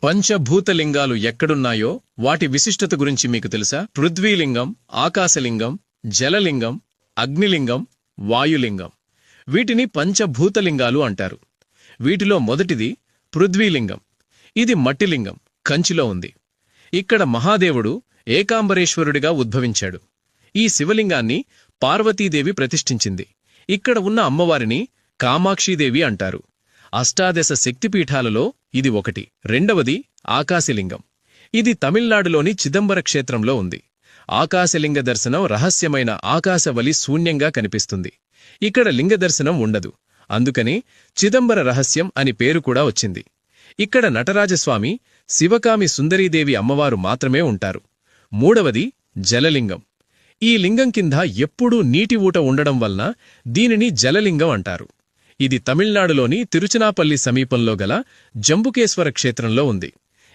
పంచభూతలింగాలు ఎక్కడున్నాయో వాటి విశిష్టత గురించి మీకు తెలుసా? పృథ్వీలింగం, ఆకాశలింగం, జలలింగం, అగ్నిలింగం, వాయులింగం. వీటిని పంచభూతలింగాలు అంటారు. వీటిలో మొదటిది పృథ్వీలింగం. ఇది మట్టిలింగం, కంచిలో ఉంది. ఇక్కడ మహాదేవుడు ఏకాంబరేశ్వరుడిగా ఉద్భవించాడు. ఈ శివలింగాన్ని పార్వతీదేవి ప్రతిష్ఠించింది. ఇక్కడ ఉన్న అమ్మవారిని కామాక్షీదేవి అంటారు. అష్టాదశ శక్తిపీఠాలలో ఇది ఒకటి. రెండవది ఆకాశలింగం. ఇది తమిళనాడులోని చిదంబర క్షేత్రంలో ఉంది. ఆకాశలింగ దర్శనం రహస్యమైన ఆకాశవలి శూన్యంగా కనిపిస్తుంది. ఇక్కడ లింగదర్శనం ఉండదు. అందుకని చిదంబర రహస్యం అని పేరు కూడా వచ్చింది. ఇక్కడ నటరాజస్వామి, శివకామి సుందరీదేవి అమ్మవారు మాత్రమే ఉంటారు. మూడవది జలలింగం. ఈ లింగం కింద ఎప్పుడూ నీటి ఊట ఉండడం వలన దీనిని జలలింగం అంటారు. ఇది తమిళనాడులోని తిరుచినాపల్లి సమీపంలో గల జంబుకేశ్వర క్షేత్రంలో ఉంది.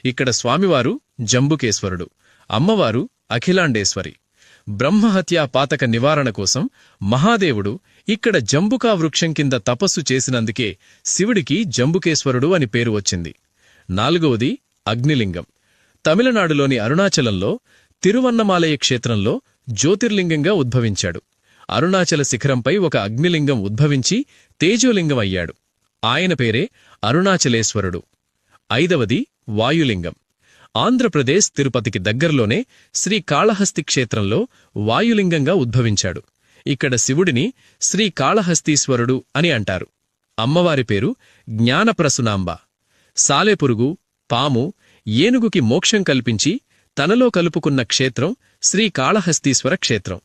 ఇక్కడ స్వామివారు జంబుకేశ్వరుడు, అమ్మవారు అఖిలాండేశ్వరి. బ్రహ్మహత్యా పాతక నివారణ కోసం మహాదేవుడు ఇక్కడ జంబుకా వృక్షం కింద తపస్సు చేసినందుకే శివుడికి జంబుకేశ్వరుడు అని పేరు వచ్చింది. నాలుగవది అగ్నిలింగం. తమిళనాడులోని అరుణాచలంలో తిరువన్నమాలయ క్షేత్రంలో జ్యోతిర్లింగంగా ఉద్భవించాడు. అరుణాచల శిఖరంపై ఒక అగ్నిలింగం ఉద్భవించి తేజోలింగం అయ్యాడు. ఆయన పేరే అరుణాచలేశ్వరుడు. ఐదవది వాయులింగం. ఆంధ్రప్రదేశ్ తిరుపతికి దగ్గరలోనే శ్రీకాళహస్తి క్షేత్రంలో వాయులింగంగా ఉద్భవించాడు. ఇక్కడ శివుడిని శ్రీకాళహస్తీశ్వరుడు అని అంటారు. అమ్మవారి పేరు జ్ఞానప్రసునాంబ. సాలెపురుగు, పాము, ఏనుగుకి మోక్షం కల్పించి తనలో కలుపుకున్న క్షేత్రం శ్రీకాళహస్తీశ్వర క్షేత్రం.